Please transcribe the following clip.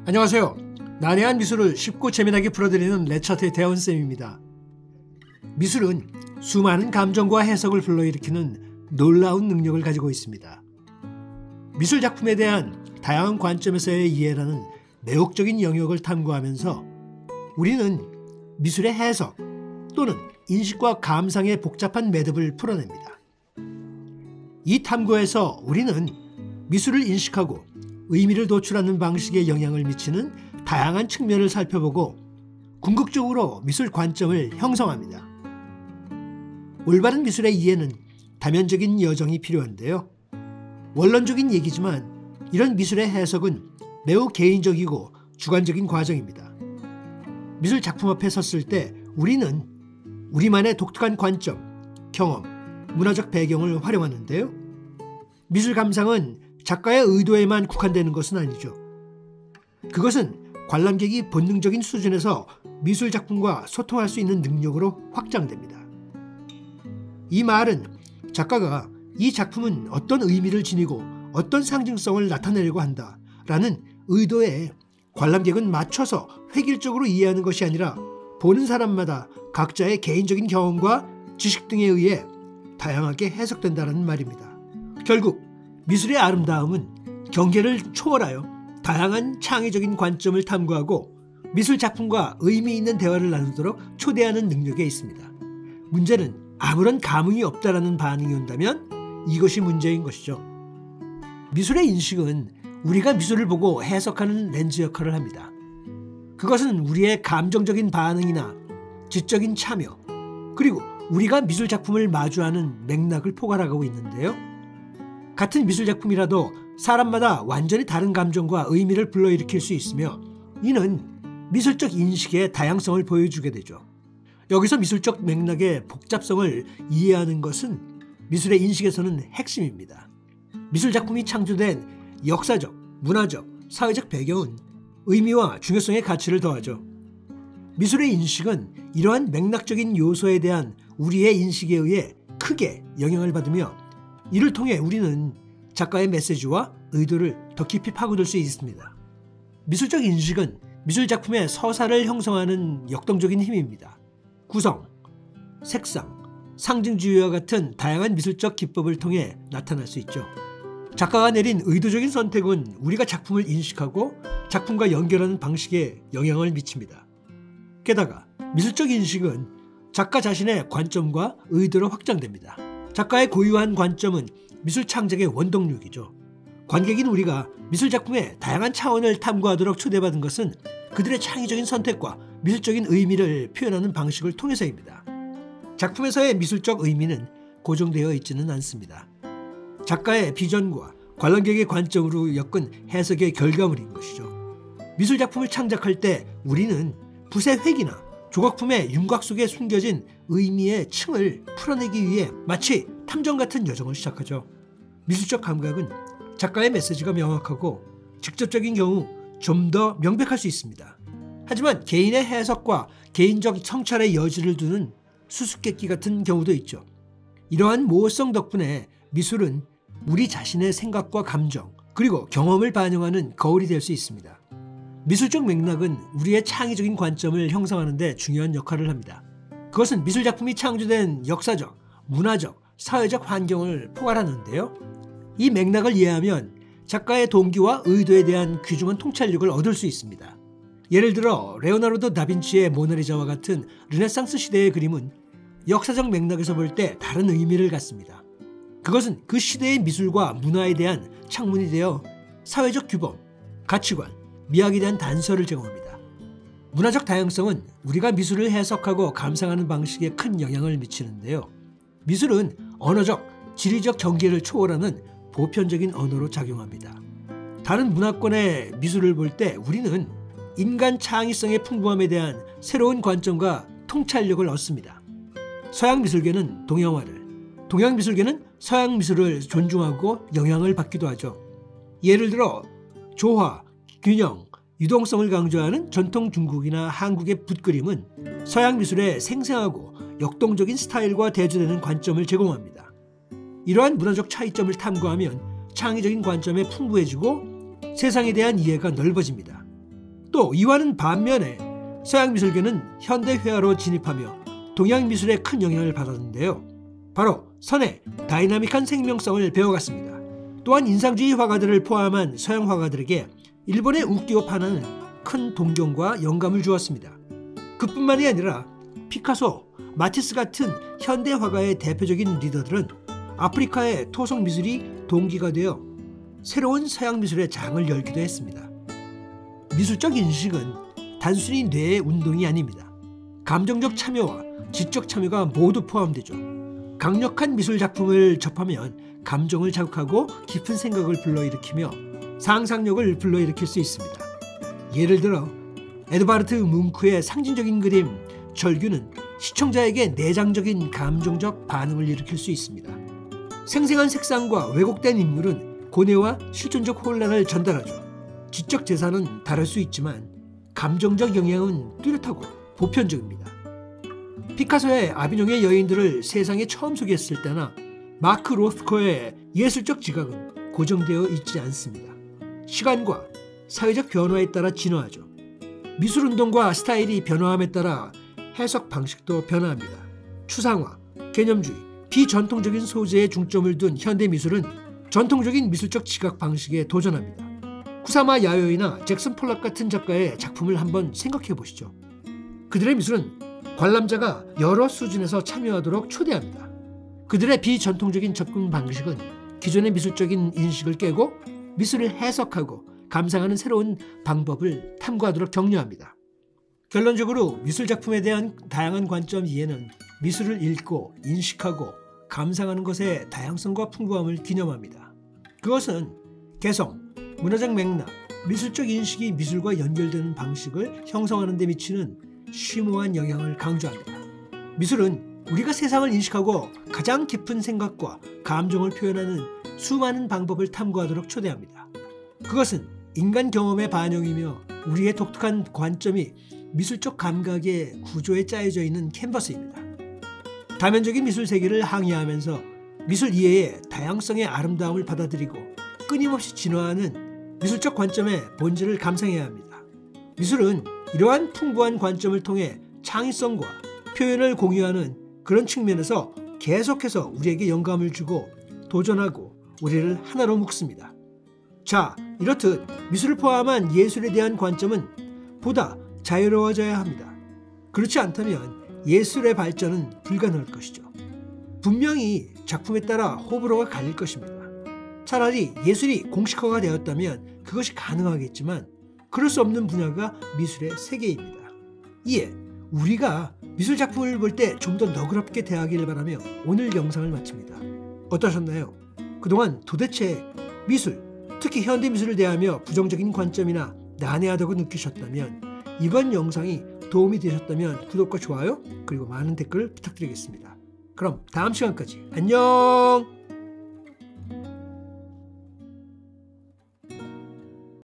안녕하세요. 난해한 미술을 쉽고 재미나게 풀어드리는 레차트의 대원쌤입니다. 미술은 수많은 감정과 해석을 불러일으키는 놀라운 능력을 가지고 있습니다. 미술 작품에 대한 다양한 관점에서의 이해라는 매혹적인 영역을 탐구하면서 우리는 미술의 해석 또는 인식과 감상의 복잡한 매듭을 풀어냅니다. 이 탐구에서 우리는 미술을 인식하고 의미를 도출하는 방식에 영향을 미치는 다양한 측면을 살펴보고 궁극적으로 미술 관점을 형성합니다. 올바른 미술의 이해는 다면적인 여정이 필요한데요. 원론적인 얘기지만 이런 미술의 해석은 매우 개인적이고 주관적인 과정입니다. 미술 작품 앞에 섰을 때 우리는 우리만의 독특한 관점, 경험, 문화적 배경을 활용하는데요. 미술 감상은 작가의 의도에만 국한되는 것은 아니죠. 그것은 관람객이 본능적인 수준에서 미술 작품과 소통할 수 있는 능력으로 확장됩니다. 이 말은 작가가 이 작품은 어떤 의미를 지니고 어떤 상징성을 나타내려고 한다라는 의도에 관람객은 맞춰서 획일적으로 이해하는 것이 아니라 보는 사람마다 각자의 개인적인 경험과 지식 등에 의해 다양하게 해석된다는 말입니다. 결국 미술의 아름다움은 경계를 초월하여 다양한 창의적인 관점을 탐구하고 미술 작품과 의미 있는 대화를 나누도록 초대하는 능력에 있습니다. 문제는 아무런 감흥이 없다라는 반응이 온다면 이것이 문제인 것이죠. 미술의 인식은 우리가 미술을 보고 해석하는 렌즈 역할을 합니다. 그것은 우리의 감정적인 반응이나 지적인 참여, 그리고 우리가 미술 작품을 마주하는 맥락을 포괄하고 있는데요. 같은 미술 작품이라도 사람마다 완전히 다른 감정과 의미를 불러일으킬 수 있으며 이는 미술적 인식의 다양성을 보여주게 되죠. 여기서 미술적 맥락의 복잡성을 이해하는 것은 미술의 인식에서는 핵심입니다. 미술 작품이 창조된 역사적, 문화적, 사회적 배경은 의미와 중요성의 가치를 더하죠. 미술의 인식은 이러한 맥락적인 요소에 대한 우리의 인식에 의해 크게 영향을 받으며 이를 통해 우리는 작가의 메시지와 의도를 더 깊이 파고들 수 있습니다. 미술적 인식은 미술 작품의 서사를 형성하는 역동적인 힘입니다. 구성, 색상, 상징주의와 같은 다양한 미술적 기법을 통해 나타날 수 있죠. 작가가 내린 의도적인 선택은 우리가 작품을 인식하고 작품과 연결하는 방식에 영향을 미칩니다. 게다가 미술적 인식은 작가 자신의 관점과 의도로 확장됩니다. 작가의 고유한 관점은 미술 창작의 원동력이죠. 관객인 우리가 미술 작품의 다양한 차원을 탐구하도록 초대받은 것은 그들의 창의적인 선택과 미술적인 의미를 표현하는 방식을 통해서입니다. 작품에서의 미술적 의미는 고정되어 있지는 않습니다. 작가의 비전과 관람객의 관점으로 엮은 해석의 결과물인 것이죠. 미술 작품을 창작할 때 우리는 붓의 획이나 조각품의 윤곽 속에 숨겨진 의미의 층을 풀어내기 위해 마치 탐정 같은 여정을 시작하죠. 미술적 감각은 작가의 메시지가 명확하고 직접적인 경우 좀 더 명백할 수 있습니다. 하지만 개인의 해석과 개인적 성찰의 여지를 두는 수수께끼 같은 경우도 있죠. 이러한 모호성 덕분에 미술은 우리 자신의 생각과 감정 그리고 경험을 반영하는 거울이 될 수 있습니다. 미술적 맥락은 우리의 창의적인 관점을 형성하는 데 중요한 역할을 합니다. 그것은 미술 작품이 창조된 역사적, 문화적, 사회적 환경을 포괄하는데요. 이 맥락을 이해하면 작가의 동기와 의도에 대한 귀중한 통찰력을 얻을 수 있습니다. 예를 들어 레오나르도 다빈치의 모나리자와 같은 르네상스 시대의 그림은 역사적 맥락에서 볼 때 다른 의미를 갖습니다. 그것은 그 시대의 미술과 문화에 대한 창문이 되어 사회적 규범, 가치관, 미학에 대한 단서를 제공합니다. 문화적 다양성은 우리가 미술을 해석하고 감상하는 방식에 큰 영향을 미치는데요. 미술은 언어적, 지리적 경계를 초월하는 보편적인 언어로 작용합니다. 다른 문화권의 미술을 볼 때 우리는 인간 창의성의 풍부함에 대한 새로운 관점과 통찰력을 얻습니다. 서양 미술계는 동양화를, 동양 미술계는 서양 미술을 존중하고 영향을 받기도 하죠. 예를 들어 조화, 균형, 유동성을 강조하는 전통 중국이나 한국의 붓그림은 서양 미술의 생생하고 역동적인 스타일과 대조되는 관점을 제공합니다. 이러한 문화적 차이점을 탐구하면 창의적인 관점에 풍부해지고 세상에 대한 이해가 넓어집니다. 또 이와는 반면에 서양 미술계는 현대 회화로 진입하며 동양 미술에 큰 영향을 받았는데요. 바로 선의 다이나믹한 생명성을 배워갔습니다. 또한 인상주의 화가들을 포함한 서양 화가들에게 일본의 우키요 판화는 큰 동경과 영감을 주었습니다. 그뿐만이 아니라 피카소, 마티스 같은 현대 화가의 대표적인 리더들은 아프리카의 토속 미술이 동기가 되어 새로운 서양 미술의 장을 열기도 했습니다. 미술적 인식은 단순히 뇌의 운동이 아닙니다. 감정적 참여와 지적 참여가 모두 포함되죠. 강력한 미술 작품을 접하면 감정을 자극하고 깊은 생각을 불러일으키며 상상력을 불러일으킬 수 있습니다. 예를 들어 에드바르트 뭉크의 상징적인 그림 절규는 시청자에게 내장적인 감정적 반응을 일으킬 수 있습니다. 생생한 색상과 왜곡된 인물은 고뇌와 실존적 혼란을 전달하죠. 지적 재산은 다를 수 있지만 감정적 영향은 뚜렷하고 보편적입니다. 피카소의 아비뇽의 여인들을 세상에 처음 소개했을 때나 마크 로스코의 예술적 지각은 고정되어 있지 않습니다. 시간과 사회적 변화에 따라 진화하죠. 미술운동과 스타일이 변화함에 따라 해석 방식도 변화합니다. 추상화, 개념주의, 비전통적인 소재에 중점을 둔 현대미술은 전통적인 미술적 지각 방식에 도전합니다. 쿠사마 야요이나 잭슨 폴락 같은 작가의 작품을 한번 생각해 보시죠. 그들의 미술은 관람자가 여러 수준에서 참여하도록 초대합니다. 그들의 비전통적인 접근 방식은 기존의 미술적인 인식을 깨고 미술을 해석하고 감상하는 새로운 방법을 탐구하도록 격려합니다. 결론적으로 미술 작품에 대한 다양한 관점 이해는 미술을 읽고 인식하고 감상하는 것의 다양성과 풍부함을 기념합니다. 그것은 개성, 문화적 맥락, 미술적 인식이 미술과 연결되는 방식을 형성하는 데 미치는 심오한 영향을 강조합니다. 미술은 우리가 세상을 인식하고 가장 깊은 생각과 감정을 표현하는 수많은 방법을 탐구하도록 초대합니다. 그것은 인간 경험의 반영이며 우리의 독특한 관점이 미술적 감각의 구조에 짜여져 있는 캔버스입니다. 다면적인 미술 세계를 항해하면서 미술 이해의 다양성의 아름다움을 받아들이고 끊임없이 진화하는 미술적 관점의 본질을 감상해야 합니다. 미술은 이러한 풍부한 관점을 통해 창의성과 표현을 공유하는 그런 측면에서 계속해서 우리에게 영감을 주고 도전하고 우리를 하나로 묶습니다. 자, 이렇듯 미술을 포함한 예술에 대한 관점은 보다 자유로워져야 합니다. 그렇지 않다면 예술의 발전은 불가능할 것이죠. 분명히 작품에 따라 호불호가 갈릴 것입니다. 차라리 예술이 공식화가 되었다면 그것이 가능하겠지만 그럴 수 없는 분야가 미술의 세계입니다. 이에 우리가 미술 작품을 볼 때 좀 더 너그럽게 대하기를 바라며 오늘 영상을 마칩니다. 어떠셨나요? 그동안 도대체 미술, 특히 현대미술을 대하며 부정적인 관점이나 난해하다고 느끼셨다면 이번 영상이 도움이 되셨다면 구독과 좋아요 그리고 많은 댓글 부탁드리겠습니다. 그럼 다음 시간까지 안녕!